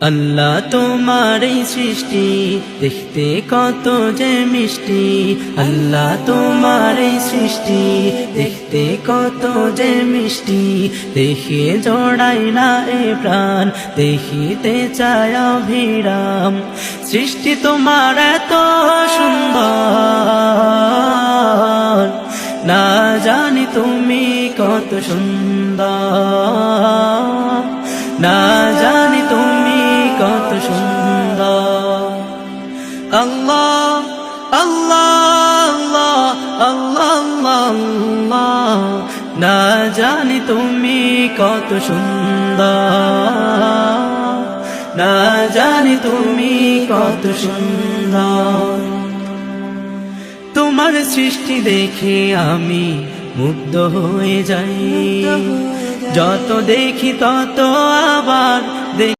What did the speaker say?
আল্লাহ তোমার এই সৃষ্টি দেখতে কত যে মিষ্টি। আল্লাহ তোমার এই সৃষ্টি দেখতে কত যে মিষ্টি। দেখে জড়াই না এ প্রাণ, দেখিতে চায় অভিরাম। সৃষ্টি তোমার এত সুন্দর, না জানি তুমি কত সুন্দর, না জানি তুমি কত সুন্দর। আল্লাহ আল্লাহ আল্লাহ আল্লাহ আল্লাহ, না জানি তুমি কত সুন্দর, না জানি তুমি কত সুন্দর। তোমার সৃষ্টি দেখে আমি মুগ্ধ হয়ে যাই, যত দেখি তত আবার